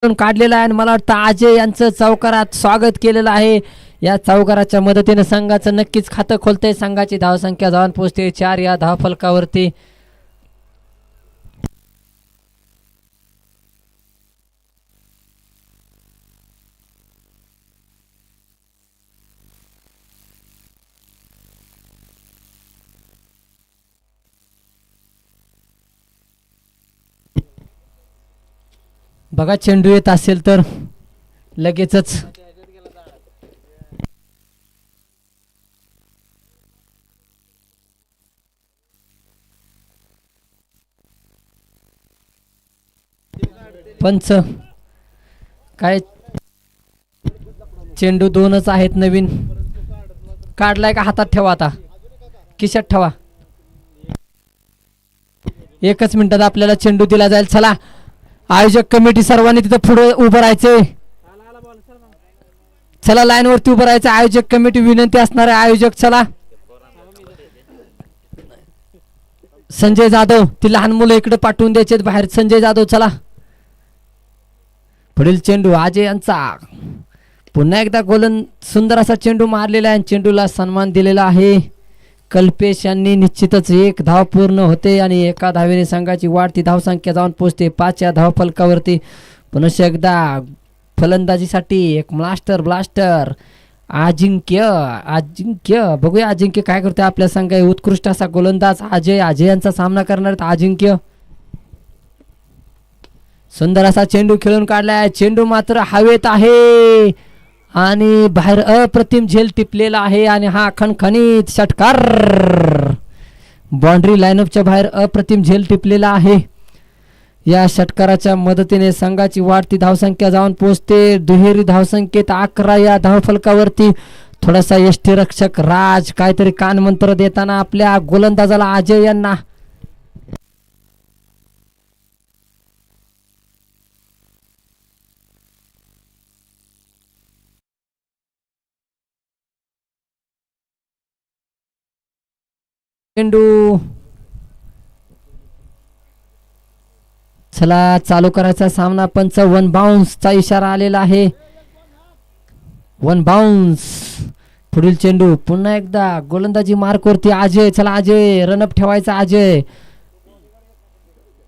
काढलेला आहे आणि मला वाटतं अजय यांचं चौकारात स्वागत केलेलं आहे. या चौकाराच्या मदतीने संघाचं नक्कीच खातं खोलतंय. संघाची धावसंख्या जाऊन पोहोचते 4 या धावफलकावरती. बघा चेंडू येत असेल तर लगेचच पंच काय चेंडू दोनच आहेत नवीन. काढलाय का हातात ठेवा, आता खिशात ठेवा. एकच मिनिटात आपल्याला चेंडू दिला जाईल. चला आयोजक कमिटी सर्वांनी तिथं पुढे उभं राहायचंय. चला लाईन वरती उभं राहायचं. आयोजक कमिटी विनंती असणार आहे. आयोजक चला. संजय जाधव, ती लहान मुलं इकडे पाठवून द्यायचे बाहेर. संजय जाधव चला. पुढील चेंडू अजय यांचा. पुन्हा एकदा गोलन सुंदर असा चेंडू मारलेला आहे. चेंडूला सन्मान दिलेला आहे. कल्पेश यांनी निश्चितच 1 धाव पूर्ण होते आणि एका धावेने संघाची वाढती धावसंख्या जाऊन पोहोचते 5 या धावफलकावरती. पुन्हा एकदा फलंदाजीसाठी एक ब्लास्टर अजिंक्य बघूया अजिंक्य काय करतोय. आपल्या संघ उत्कृष्ट असा गोलंदाज अजय यांचा सामना करणार आहेत. अजिंक्य सुंदर असा चेंडू खेळून काढलाय. चेंडू मात्र हवेत आहे आणि बाहेर अप्रतिम झेल टिपलेला आहे आणि हा खणखणीत षटकार. बाउंड्री लाईनअपच्या बाहेर अप्रतिम झेल टिपलेला आहे. या षटकाराच्या मदतीने संघाची वाढती धावसंख्या जाऊन पोहोचते दुहेरी धावसंख्येत 11 या धावफलकावरती. थोडासा यष्टीरक्षक राज काहीतरी कानमंत्र देताना आपल्या गोलंदाजाला अजय यांना. चेंडू चला चालू करायचा सामना. पंच 1 बाउन्सचा इशारा आलेला आहे. 1 बाउन्स. पुढील चेंडू पुन्हा एकदा गोलंदाजी मार्कवरती अजय. चला अजय रनअप ठेवायचा.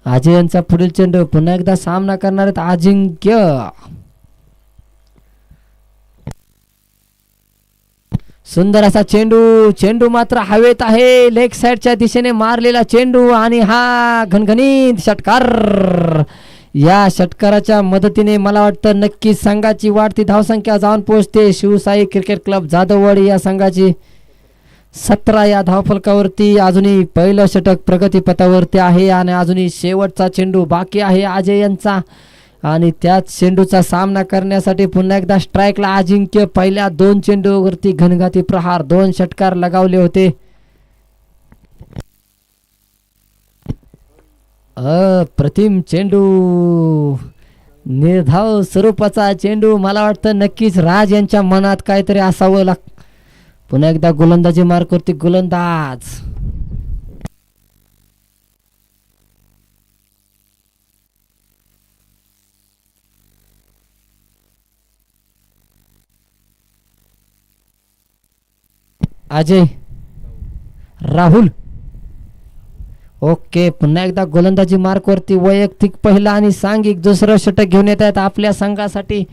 अजय यांचा पुढील चेंडू. पुन्हा एकदा सामना करणार आहेत अजिंक्य. सुंदर असा चेंडू मात्र हवेत आहे. लेग साइडच्या दिशेने मारलेला चेंडू आणि हा घनघणीत षटकार. या षटकाराच्या मदतीने मला वाटतं नक्की संघाची वाढती धावसंख्या जाऊन पोहोचते शिवसाई क्रिकेट क्लब जाधववाडी या संघाची 17 या धावफलकावरती. अजूनही पहिलं षटक प्रगतीपथावरती आहे आणि अजूनही शेवटचा चेंडू बाकी आहे अजय यांचा. आणि त्याच चेंडूचा सामना करण्यासाठी पुन्हा एकदा स्ट्राईकला अजिंक्य. पहिल्या 2 चेंडूवरती घनघाती प्रहार 2 षटकार लगावले होते. अप्रतिम चेंडू, निर्धाव स्वरूपाचा चेंडू. मला वाटतं नक्कीच राज यांच्या मनात काहीतरी असावं. पुन्हा एकदा गोलंदाजी मार्कवरती गोलंदाज. अजय राहुल. ओके पुन्हा एकदा गोलंदाजी मार्कवरती वैयक्तिक पहिला आणि सांघिक दुसरं षटक घेऊन येत आहेत आपल्या संघासाठी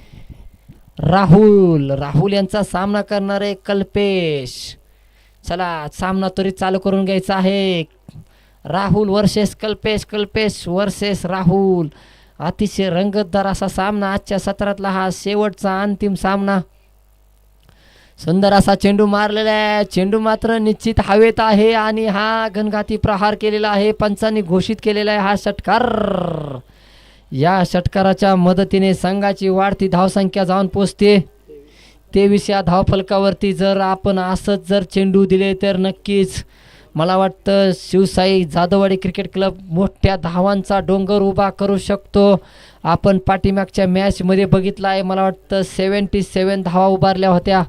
राहुल यांचा सामना करणारे कल्पेश. चला सामना त्वरित चालू करून घ्यायचा आहे. Rahul versus Kalpesh versus Rahul. अतिशय रंगतदार असा सामना. आजच्या सत्रातला हा शेवटचा अंतिम सामना. सुंदर असा चेंडू मारलेला आहे. चेंडू मात्र निश्चित हवेत आहे आणि हा घनघाती प्रहार केलेला आहे. पंचांनी घोषित केलेला आहे हा षटकार. या षटकाराच्या मदतीने संघाची वाढती धावसंख्या जाऊन पोहोचते 23 या धावफलकावरती. जर आपण असंच जर चेंडू दिले तर नक्कीच मला वाटतं शिवसाई जाधववाडी क्रिकेट क्लब मोठ्या धावांचा डोंगर उभा करू शकतो. आपण पाठीमागच्या मॅचमध्ये बघितलं आहे. मला वाटतं 77 धावा उभारल्या होत्या.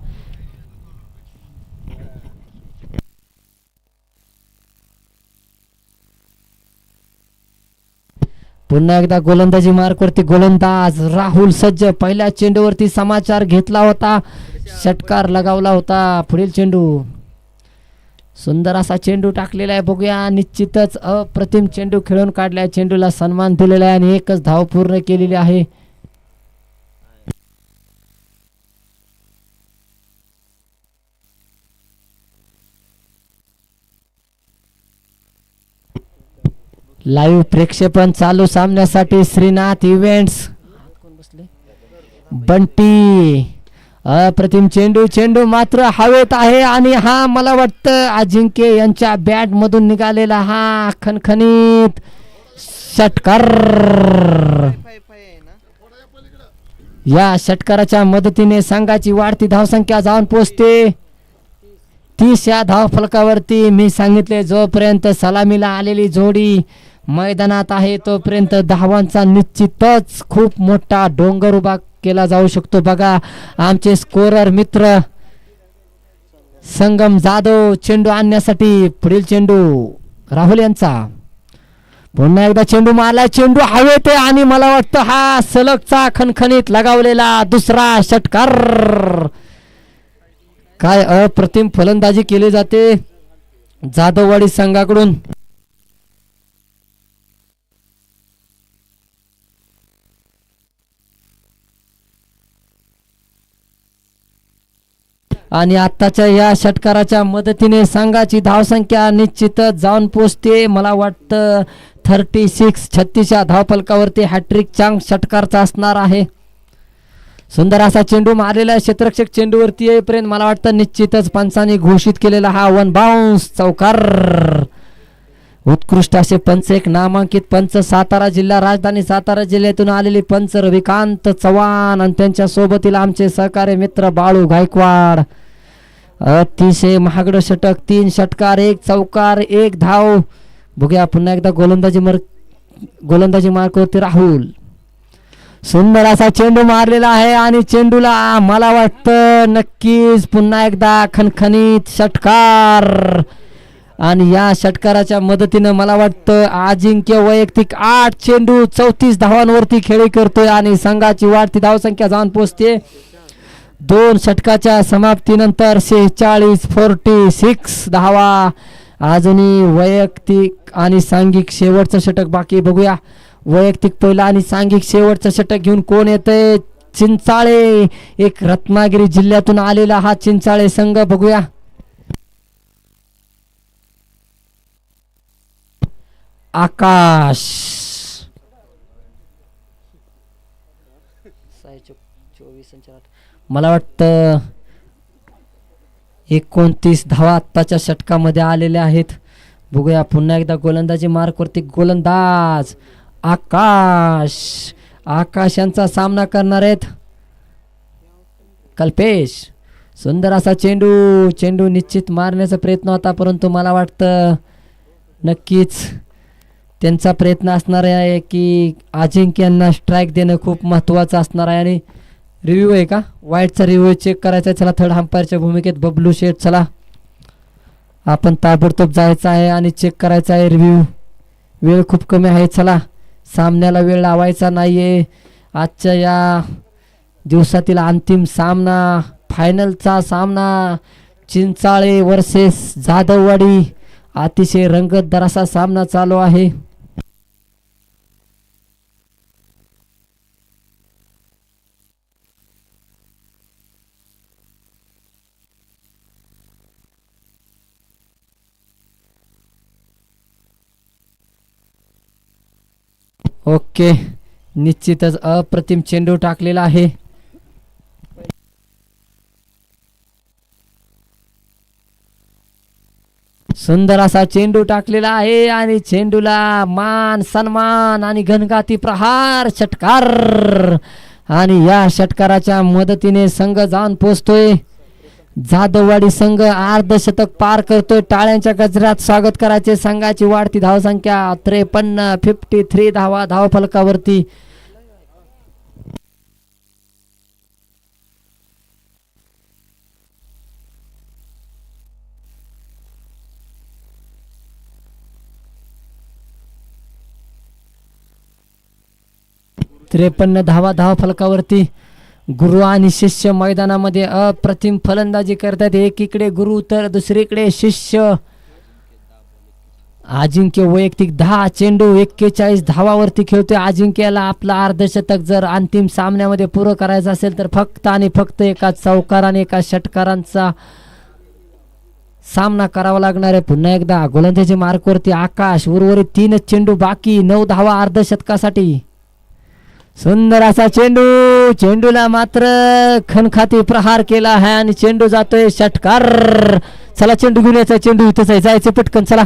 पुन्हा एकदा गोलंदाजी मार्कवरती गोलंदाज राहुल सज्ज. पहिल्या चेंडूवरती समाचार घेतला होता, षटकार लगावला होता. पुढील चेंडू, सुंदर असा चेंडू टाकलेला आहे. बघूया, निश्चितच अप्रतिम चेंडू खेळून काढलाय. चेंडूला सन्मान दिलेला आहे आणि एकच धाव पूर्ण केलेली आहे. लाईव्ह प्रेक्षेपण चालू सामन्यासाठी श्रीनाथ इव्हेंट्स. बंटी, अप्रतिम चेंडू. चेंडू मात्र हवेत आहे आणि हा मला वाटतं अजिंक्य यांच्या बॅट मधून निघालेला हा खणखणीत षटकार. या षटकाराच्या मदतीने संघाची वाढती धावसंख्या जाऊन पोहोचते 30 या धाव फलकावरती. मी सांगितले, जोपर्यंत सलामीला आलेली जोडी मैदानात आहे तोपर्यंत धावांचा निश्चितच खूप मोठा डोंगर उभा केला जाऊ शकतो. बघा, आमचे स्कोरर मित्र संगम जाधव चेंडू आणण्यासाठी. पुढील चेंडू राहुल यांचा. पुन्हा एकदा चेंडू मारला. चेंडू हवेत आहे आणि मला वाटतं हा सलगचा खणखणीत लगावलेला दुसरा षटकार. काय अप्रतिम फलंदाजी केली जाते जाधववाडी संघाकडून. आणि आत्ताच्या या षटकाराच्या मदतीने संघाची धावसंख्या निश्चितच जाऊन पोचते. मला वाटतं 36 या धावफलकावरती हॅट्रिक चांग षटकारचा असणार आहे. सुंदर असा चेंडू मारलेला आहे. क्षेत्ररक्षक चेंडूवरती येईपर्यंत मला वाटतं निश्चितच पंचांनी घोषित केलेला हा वन बाउन्स चौकार. उत्कृष्ट असे पंच, एक नामांकित पंच, सातारा जिल्हा, राजधानी सातारा जिल्ह्यातून आलेले पंच रविकांत चव्हाण आणि त्यांच्या सोबतील आमचे सहकारी मित्र बाळू गायकवाड. अतिशय महागडं षटक, 3 षटकार, 1 चौकार, 1 धाव. बघूया पुन्हा एकदा गोलंदाजी मार्कवरती राहुल. सुंदर असा चेंडू मारलेला आहे आणि चेंडूला मला वाटतं नक्कीच पुन्हा एकदा खणखणीत षटकार. आणि या षटकाराच्या मदतीनं मला वाटतं अजिंक्य वैयक्तिक 8 चेंडू 34 धावांवरती खेळी करतोय आणि संघाची वाढती धावसंख्या जाऊन पोहोचते 2 षटकाच्या समाप्तीनंतर 46 धावा. अजूनही वैयक्तिक आणि सांघिक शेवटचं षटक बाकी. बघूया वैयक्तिक पहिला आणि सांघिक शेवटचं षटक घेऊन कोण येतंय. चिंचाळे, एक रत्नागिरी जिल्ह्यातून आलेला हा चिंचाळे संघ. बघूया, आकाश. 24 मला वाटतं 29 धावा आत्ताच्या षटकामध्ये आलेल्या आहेत. बघूया पुन्हा एकदा गोलंदाजी मार्कवरती गोलंदाज आकाश. आकाश यांचा सामना करणार आहेत कल्पेश. सुंदर असा चेंडू निश्चित मारण्याचा प्रयत्न होता, परंतु मला वाटतं नक्कीच त्यांचा प्रयत्न असणार आहे की अजिंक्य यांना स्ट्राईक देणं खूप महत्त्वाचं असणार आहे. आणि रिव्ह्यू आहे का, वाईटचा रिव्ह्यू चेक करायचा आहे. चला, थर्ड अंपायरच्या भूमिकेत बबलू शेठ. चला, आपण ताबडतोब जायचं आहे आणि चेक करायचा आहे रिव्ह्यू. वेळ खूप कमी आहे. चला, सामन्याला वेळ लावायचा नाहीये. आजच्या या दिवसातील अंतिम सामना, फायनलचा सामना, चिंचाळे वर्सेस जाधववाडी. अतिशय रंगतदार असा सामना चालू आहे. ओके, निश्चितच अप्रतिम चेंडू टाकलेला आहे. सुंदर असा चेंडू टाकलेला आहे आणि चेंडूला मान सन्मान आणि घनघाती प्रहार षटकार. आणि या षटकाराच्या मदतीने संघ जाऊन पोहोचतोय. जाधववाडी संघ अर्धशतक पार करतोय. टाळ्यांच्या गजरात स्वागत करायचे. संघाची वाढती धावसंख्या 53 धावा धावफलकावरती. 53 धावा धावा फलकावरती. गुरु आणि शिष्य मैदानामध्ये अप्रतिम फलंदाजी करतात. एकीकडे गुरु तर दुसरीकडे शिष्य. अजिंक्य वैयक्तिक 10 चेंडू 41 धावावरती खेळतोय. अजिंक्यला आपला अर्धशतक जर अंतिम सामन्यामध्ये पुरं करायचं असेल तर फक्त आणि फक्त एका चौकार आणि एका षटकारांचा सामना करावा लागणार आहे. पुन्हा एकदा गोलंदाजी मार्कवरती आकाश. उर्वरित 3 चेंडू बाकी. 9 धावा अर्धशतकासाठी. सुंदर असा चेंडू. चेंडूला मात्र खणखाती प्रहार केला आहे आणि चेंडू जातोय षटकार. चला चेंडू घेऊन यायचा. चेंडू इथंच आहे. जायचं पटकन चला.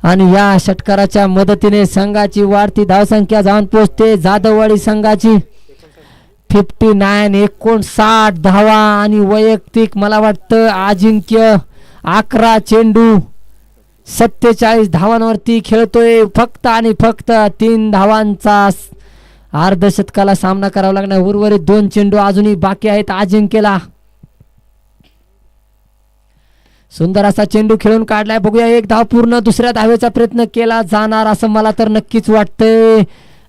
आणि या षटकाराच्या मदतीने संघाची वाढती धावसंख्या जाऊन पोहोचते जाधववाडी संघाची 59 धावा. आणि वैयक्तिक मला वाटतं अजिंक्य 11 चेंडू 47 धावांवरती खेळतोय. फक्त आणि फक्त 3 धावांचा अर्धशतकाला सामना करावा लागणार. उर्वरित 2 चेंडू अजूनही बाकी आहेत अजिंक्यला. सुंदर असा चेंडू खेळून काढलाय. बघूया 1 धाव पूर्ण. दुसऱ्या धावेचा प्रयत्न केला जाणार असं मला तर नक्कीच वाटतंय.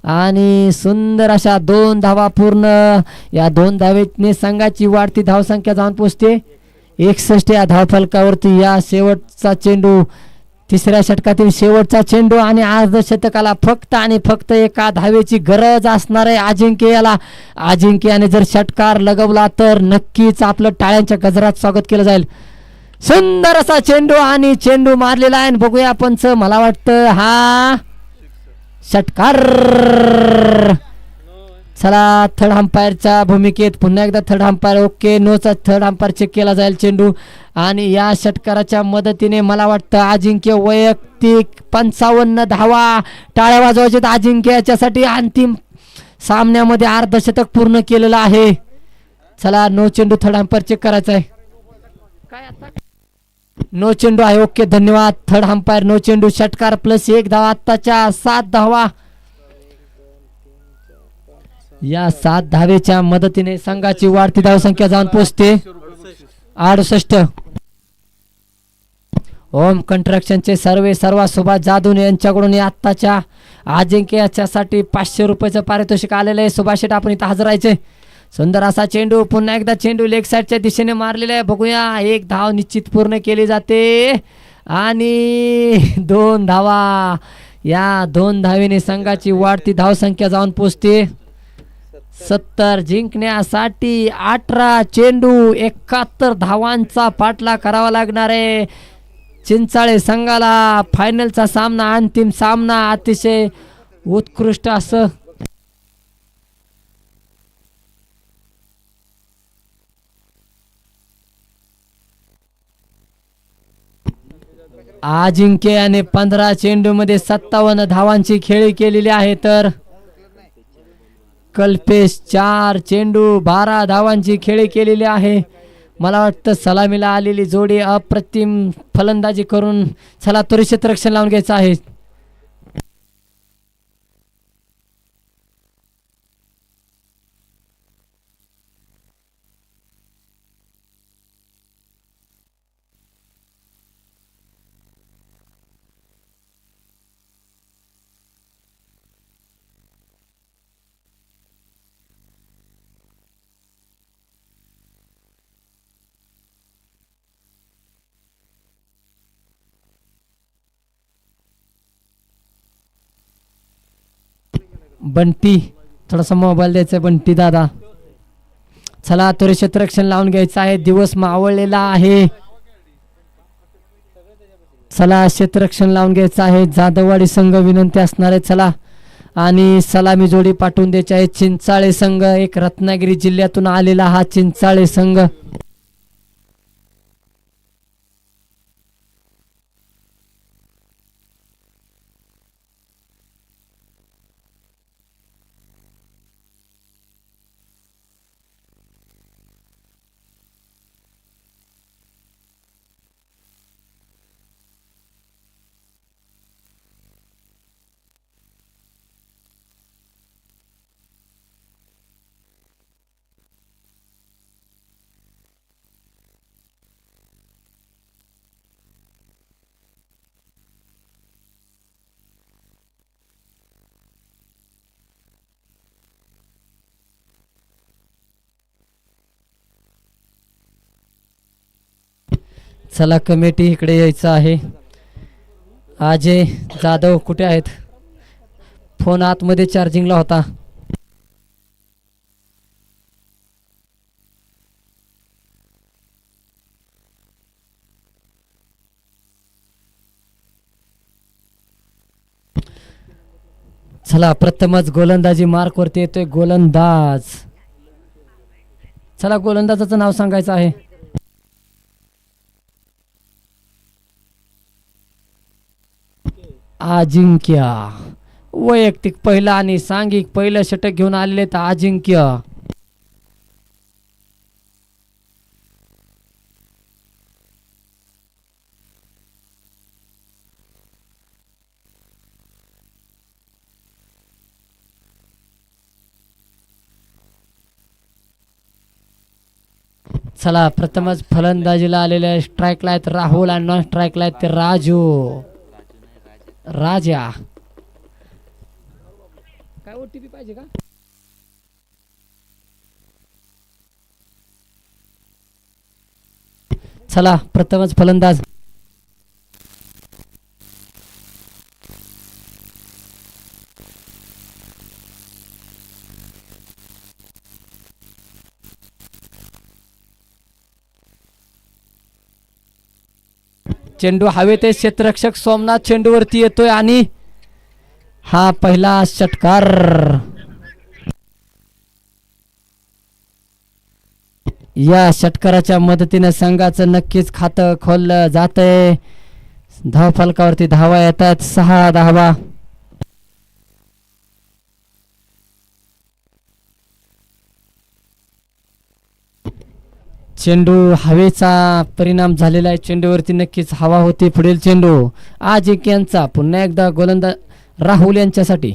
आणि सुंदर अशा 2 धावा पूर्ण. या 2 धावेने संघाची वाढती धावसंख्या जाऊन पोहोचते 61 या धावफलकावरती. या शेवटचा चेंडू तिसऱ्या षटकातील शेवटचा चेंडू आणि अर्धशतकाला फक्त आणि फक्त एका धावेची गरज असणार आहे अजिंक्यला. अजिंक्याने जर षटकार लगवला तर नक्कीच आपलं टाळ्यांच्या गजरात स्वागत केलं जाईल. सुंदर असा चेंडू आणि चेंडू मारलेला आहे. बघूया पंच. मला वाटतं हा षटकार. चला थर्ड अंपायरच्या भूमिकेत पुन्हा एकदा थर्ड अंपायर. ओके नोचा थर्ड अंपायर चेक केला जाईल चेंडू. आणि या षटकाराच्या मदतीने मला वाटतं अजिंक्य वैयक्तिक 55 धावा. टाळ्या वाजवायच्या अजिंक्य याच्यासाठी. अंतिम सामन्यामध्ये अर्धशतक पूर्ण केलेलं आहे. चला नो चेंडू थर्ड अंपायर चेक करायचा आहे. काय आता नो चेंडू आहे. ओके धन्यवाद. थर्ड अंपायर नो चेंडू. षटकार प्लस 1 धावा. आत्ताच्या 7 धावा. या 7 धावेच्या मदतीने संघाची वाढती धावसंख्या जाऊन पोहोचते 68. ओम कंस्ट्रक्शनचे सर्वा सुभाष जाधव यांच्याकडून आत्ताच्या अजिंक्य याच्यासाठी 500 रुपयाचं पारितोषिक आलेलं आहे. सुभाष शेठ आपण इथं हजर राहायचे. सुंदर असा चेंडू. पुन्हा एकदा चेंडू लेग साईडच्या दिशेने मारलेला आहे. बघूया 1 धाव निश्चित पूर्ण केली जाते. आणि 2 धावा. या 2 धावेने संघाची वाढती धावसंख्या जाऊन पोहोचते 70. जिंकण्यासाठी 18 चेंडू 71 धावांचा पाठलाग करावा लागणार आहे चिंचाळे संघाला. फायनलचा सामना अंतिम सामना अतिशय उत्कृष्ट असं अजिंक्य याने 15 चेंडू मध्ये 57 धावांची खेळी केलेली आहे. तर कल्पेश 4 चेंडू 12 धावांची खेळी केलेली आहे. मला वाटतं सलामीला आलेली जोडी अप्रतिम फलंदाजी करून चला त्वरित क्षेत्ररक्षण लावून घ्यायचं आहे. बंटी थोडासा मोबाईल द्यायचा बंटी दादा. चला त्वरित क्षेत्ररक्षण लावून घ्यायचं आहे. दिवस मावळलेला आहे. चला क्षेत्ररक्षण लावून घ्यायचं आहे. जाधववाडी संघ विनंती असणार आहे. चला आणि सलामी जोडी पाठवून द्यायची आहे. चिंचाळे संघ एक रत्नागिरी जिल्ह्यातून आलेला हा चिंचाळे संघ. चला कमिटी इकडे यायचं आहे. अजय जाधव कुठे आहेत? फोन आतमध्ये चार्जिंगला होता. चला प्रथमच गोलंदाजी मार्क वरती येतोय गोलंदाज. चला गोलंदाजाचं नाव सांगायचं आहे. अजिंक्य. वैयक्तिक पहिला आणि सांघिक पहिलं षटक घेऊन आलेले तर अजिंक्य. चला प्रथमच फलंदाजीला आलेले स्ट्राईकला आहेत राहुल आणि नॉन स्ट्राईकला आहेत ते राजू. राजा काय ओटीपी पाहिजे का? चला प्रथमच फलंदाज. चेंडू हवेत आहे. क्षेत्ररक्षक सोमनाथ चेंडूवरती येतोय आणि हा पहिला षटकार. या षटकाराच्या मदतीने संघाचं नक्कीच खातं खोललं जातंय. धावफलकावरती धावा येतात 6 धावा. चेंडू हवेचा परिणाम झालेला आहे. चेंडूवरती नक्कीच हवा होती. पुढील चेंडू अजिंक्यांचा पुन्हा एकदा गोलंदाज राहुल यांच्यासाठी.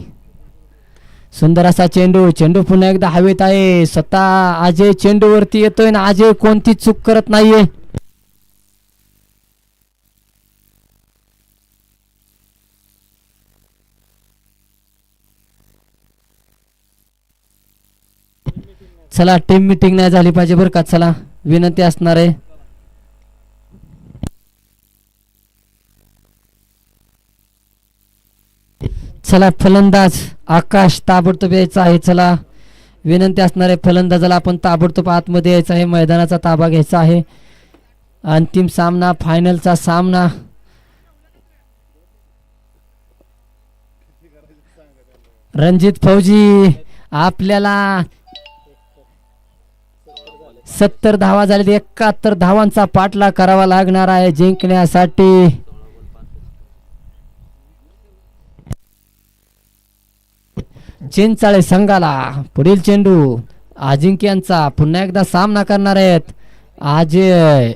सुंदर असा चेंडू. चेंडू पुन्हा एकदा हवेत आहे. स्वतः अजय चेंडूवरती येतोय ना अजय कोणती चूक करत नाहीये. चला टीम मीटिंग नाही झाली पाहिजे बरं का. चला विनंती असणार आहे. चला फलंदाज आकाश ताबडतोब यायचा आहे. चला विनंती असणार आहे फलंदाजाला आपण ताबडतोब आतमध्ये यायचं आहे. मैदानाचा ताबा घ्यायचा आहे. अंतिम सामना फायनलचा सामना. रणजित फौजी आपल्याला 70 धावा झाले. 71 धावांचा पाठलाग करावा लागणार आहे जिंकण्यासाठी. चिंचाळे संघाला पुढील चेंडू अजिंक्यांचा पुन्हा एकदा सामना करणार आहेत अजय.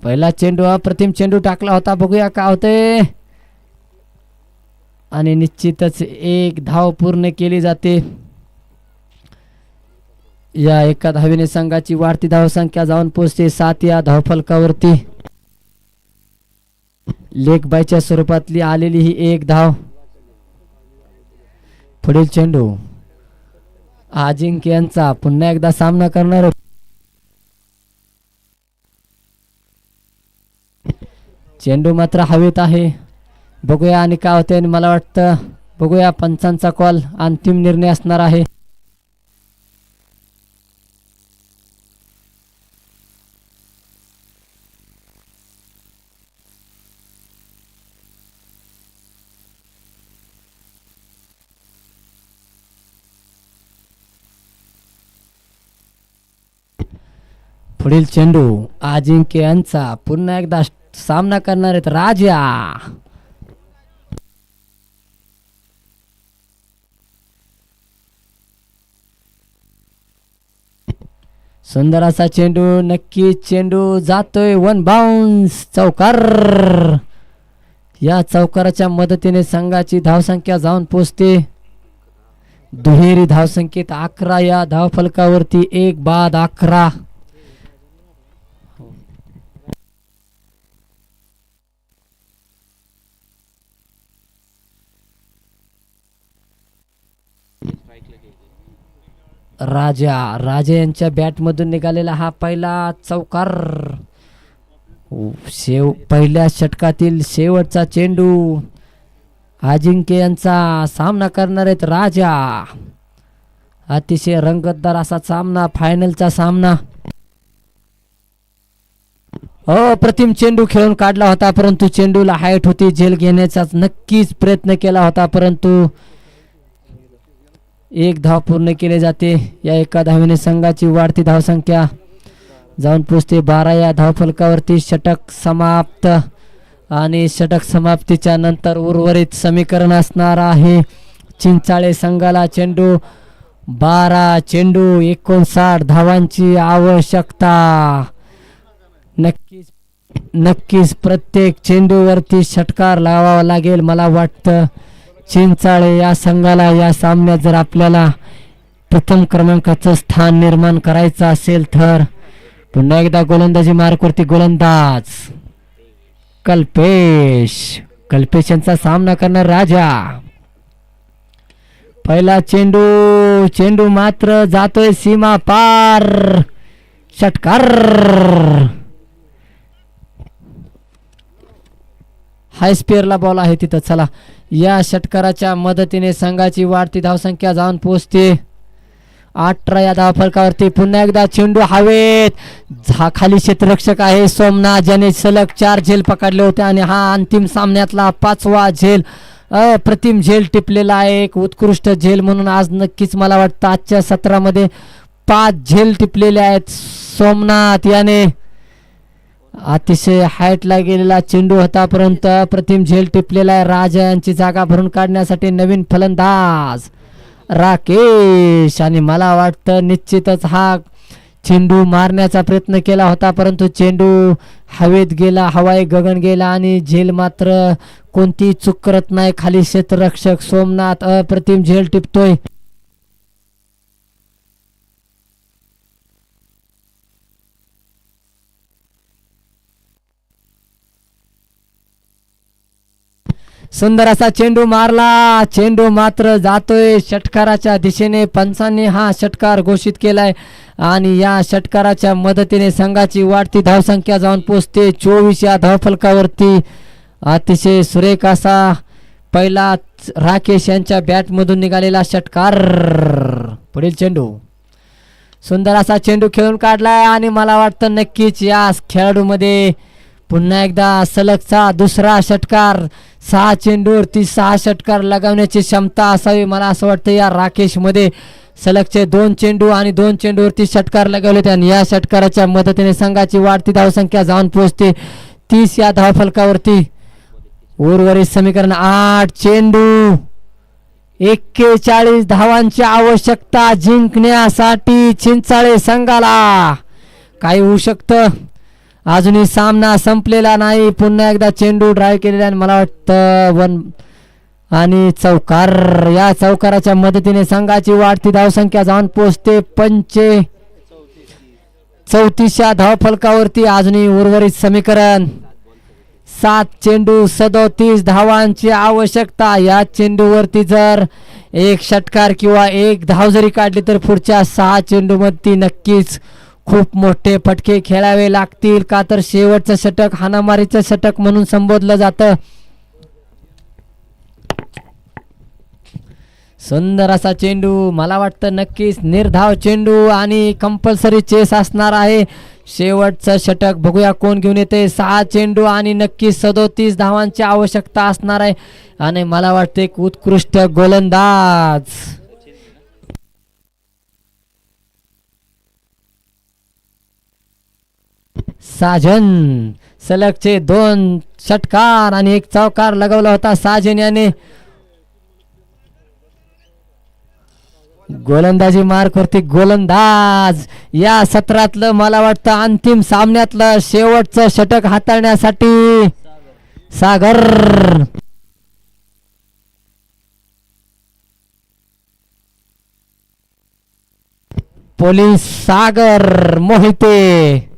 पहिला चेंडू अप्रतिम चेंडू टाकला होता. बघूया काय होते. आणि निश्चितच 1 धाव पूर्ण केली जाते. या एका धावेने संघाची वाढती धावसंख्या जाऊन पोहोचते 7 या धावफलकावरती. लेग बायच्या स्वरूपातली आलेली ही 1 धाव. पुढील चेंडू अजिंक्यांचा पुन्हा एकदा सामना करणार. चेंडू मात्र हवेत आहे. बघूया आणि काय होते. मला वाटतं बघूया पंचांचा कॉल अंतिम निर्णय असणार आहे. पुढील चेंडू अजिंक्य यांचा पुन्हा एकदा सामना करणार आहेत राजा. सुंदर असा चेंडू. नक्की चेंडू जातोय 1 बाउन्स चौकार. या चौकाराच्या मदतीने संघाची धावसंख्या जाऊन पोहोचते दुहेरी धावसंख्येत 11 या धावफलकावरती. 1 बाद 11. राजा राजा यांच्या बॅटमधून निघालेला हा पहिला चौकार. पहिल्या षटकातील शेवटचा चेंडू. अजिंक्य यांचा सामना करणार आहेत राजा. अतिशय रंगतदार असा सामना, फायनलचा सामना. अप्रतिम चेंडू खेळून काढला होता, परंतु चेंडूला हाईट होती. झेल घेण्याचा नक्कीच प्रयत्न केला होता, परंतु एक धाव पूर्ण केले जाते. या एका धावेने संघाची वाढती धावसंख्या जाऊन पोचते 12 या धावफलकावरती. षटक समाप्त आणि षटक समाप्तीच्या नंतर उर्वरित समीकरण असणार आहे. चिंचाळे संघाला चेंडू 12 चेंडू 59 धावांची आवश्यकता. नक्कीच प्रत्येक चेंडूवरती षटकार लावावा लागेल. मला वाटतं चिंचाळे या संघाला या सामन्यात जर आपल्याला प्रथम क्रमांकाचं स्थान निर्माण करायचं असेल तर पुन्हा एकदा गोलंदाजी मार्कवरती गोलंदाज कल्पेश यांचा सामना करणार राजा. पहिला चेंडू मात्र जातोय सीमा पार. षटकार. हाय स्पेअरला बॉल आहे तिथं. चला, या षटकाराच्या मदतीने संघाची वाढती धावसंख्या जाऊन पोहोचते 18 या धावफलकावरती. पुन्हा एकदा चेंडू हवेत. खाली क्षेत्ररक्षक आहे सोमनाथ, ज्याने सलग 4 झेल पकडले होते आणि हा अंतिम सामन्यातला 5वा झेल. अप्रतिम झेल टिपलेला आहे. एक उत्कृष्ट झेल म्हणून आज नक्कीच मला वाटतं आजच्या सत्रामध्ये 5 झेल टिपलेले आहेत. सोमनाथ याने अतिशय हाईटला गेलेला चेंडू होता, परंतु अप्रतिम झेल टिपलेला आहे. राजा यांची जागा भरून काढण्यासाठी नवीन फलंदाज राकेश, आणि मला वाटतं निश्चितच हा चेंडू मारण्याचा प्रयत्न केला होता, परंतु चेंडू हवेत गेला, हवाई गगन गेला आणि झेल मात्र कोणती चूक करत नाही. खाली क्षेत्ररक्षक सोमनाथ अप्रतिम झेल टिपतोय. सुंदर असा चेंडू मारला. चेंडू मात्र जातोय षटकाराच्या दिशेने. पंचांनी हा षटकार घोषित केलाय आणि या षटकाराच्या मदतीने संघाची वाढती धावसंख्या जाऊन पोचते 24 या धावफलकावरती. अतिशय सुरेख असा पहिला राकेश यांच्या बॅटमधून निघालेला षटकार. पुढील चेंडू. सुंदर असा चेंडू खेळून काढलाय आणि मला वाटतं नक्कीच या खेळाडूमध्ये पुन्हा एकदा सलगचा दुसरा षटकार. 6 चेंडूवरती 6 षटकार लगावण्याची क्षमता असावी. मला असं वाटतं या राकेश मध्ये सलगचे 2 चेंडू आणि 2 चेंडूवरती षटकार लगावले आणि या षटकाराच्या मदतीने संघाची वाढती धावसंख्या जाऊन पोहोचते 30 या धावफलकावरती. उर्वरित समीकरण 8 चेंडू 41 धावांची आवश्यकता जिंकण्यासाठी चिंचाळे संघाला. काय होऊ शकतं? अजूनही सामना संपलेला नाही. पुन्हा एकदा चेंडू ड्राईव्ह केलेला आणि मला वाटतं 1 आणि चौकार. या चौकाराच्या मदतीने संघाची वाढती धावसंख्या जाऊन पोहोचते 34 या धावफलकावरती. अजूनही उर्वरित समीकरण 7 चेंडू 37 धावांची आवश्यकता. या चेंडूवरती जर एक षटकार किंवा एक धाव जरी काढली तर पुढच्या 6 चेंडूमध्ये नक्कीच खूप मोठे फटके खेळावे लागतील, का तर शेवटचं षटक हाणामारीचं षटक म्हणून संबोधलं जातं. सुंदर असा चेंडू. मला वाटतं नक्कीच निर्धाव चेंडू आणि कंपल्सरी चेस असणार आहे. शेवटचं षटक बघूया कोण घेऊन येते. 6 चेंडू आणि नक्कीच 37 धावांची आवश्यकता असणार आहे आणि मला वाटतं एक उत्कृष्ट गोलंदाज साजन. सलगचे 2 षटकार आणि एक चौकार लगावला होता साजन याने. गोलंदाजी मार्कवरती गोलंदाज. या सत्रातलं मला वाटतं अंतिम सामन्यातलं शेवटचं षटक हाताळण्यासाठी सागर. पोलीस सागर मोहिते.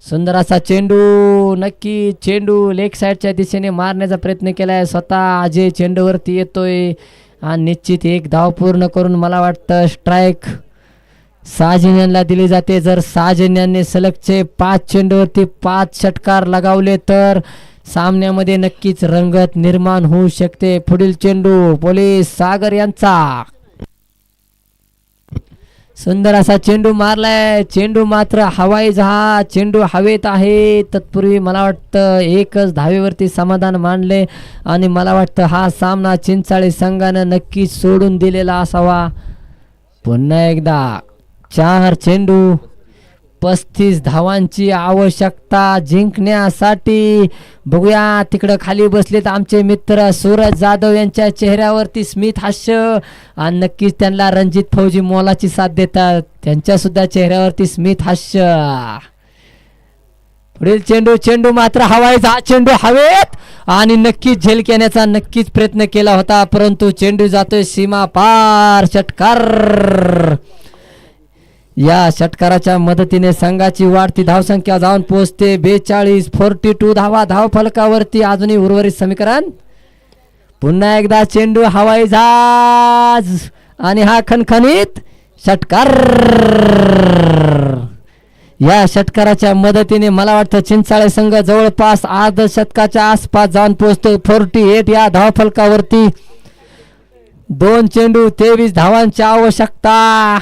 सुंदर असा चेंडू, नक्की चेंडू लेग साईडच्या दिशेने मारण्याचा प्रयत्न केलाय स्वतः अजय चेंडूवरती येतोय आणि निश्चित एक धाव पूर्ण करून मला वाटतं स्ट्राईक सहाजण्यांना दिली जाते. जर सहाजण्यांनी सलगचे 5 चेंडूवरती 5 षटकार लगावले तर सामन्यामध्ये नक्कीच रंगत निर्माण होऊ शकते. पुढील चेंडू पोलीस सागर यांचा, सुंदर असा चेंडू मारलाय. चेंडू मात्र हवाई जहाज, चेंडू हवेत आहे. तत्पूर्वी मला वाटतं एकच धावेवरती समाधान मानले आणि मला वाटतं हा सामना चिंचाळी संघानं नक्कीच सोडून दिलेला असावा. पुन्हा एकदा 4 चेंडू 35 धावांची आवश्यकता जिंकण्यासाठी. बघूया तिकडं खाली बसलेत आमचे मित्र सूरज जाधव, यांच्या चेहऱ्यावरती स्मित हास्य आणि नक्कीच त्यांना रणजित फौजी मोलाची साथ देतात, त्यांच्या सुद्धा चेहऱ्यावरती स्मित हास्य. पुढील चेंडू, चेंडू मात्र हवाईचा, हा चेंडू हवेत आणि नक्कीच झेल घेण्याचा नक्कीच प्रयत्न केला होता परंतु चेंडू जातोय सीमा पार. षटकार, या षटकाराच्या मदतीने संघाची वाढती धावसंख्या जाऊन पोहोचते 42. 42 धावा धाव फलकावरती. अजूनही उर्वरित समीकरण. पुन्हा एकदा चेंडू हवाई जहाज आणि हा खणखणीत षटकार. या षटकाराच्या मदतीने मला वाटतं चिंचाळे संघ जवळपास अर्ध शतकाच्या आसपास जाऊन पोहोचतो 48 या धाव फलकावरती. 2 चेंडू 23 धावांची आवश्यकता.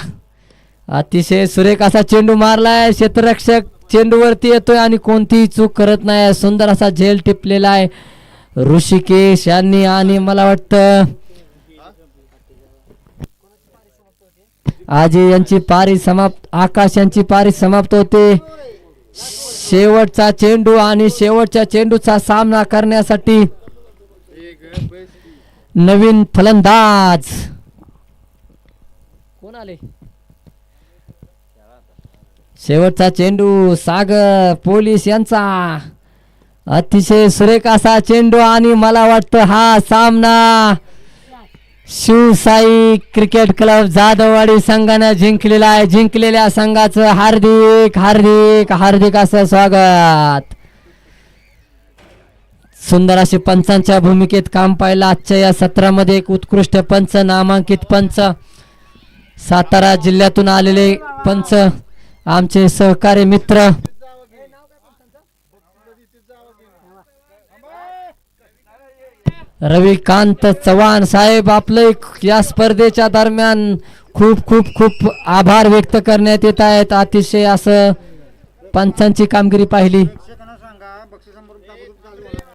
अतिशय सुरेख असा चेंडू मारलाय. क्षेत्ररक्षक चेंडूवरती येतोय आणि कोणतीही चूक करत नाही. सुंदर असा झेल टिपलेला आहे ऋषिकेश यांनी आणि मला वाटतं आजी यांची पारी समाप्त, आकाश यांची पारी समाप्त होते. शेवटचा चेंडू आणि शेवटच्या चेंडूचा सामना करण्यासाठी नवीन फलंदाज कोण आले. शेवटचा चेंडू सागर पोलीस यांचा. अतिशय सुरेख असा चेंडू आणि मला वाटतं हा सामना शिवसाई क्रिकेट क्लब जाधववाडी संघाने जिंकलेला आहे. जिंकलेल्या संघाचं हार्दिक हार्दिक हार्दिक असं स्वागत. सुंदर असे पंचांच्या भूमिकेत काम पाहिलं आजच्या या सत्रामध्ये. एक उत्कृष्ट पंच, नामांकित पंच, सातारा जिल्ह्यातून आलेले पंच, आमचे सहकारी मित्र रविकांत चव्हाण साहेब, आपले या स्पर्धेच्या दरम्यान खूप खूप खूप आभार व्यक्त करण्यात येत आहेत. अतिशय असं पंचांची कामगिरी पाहिली.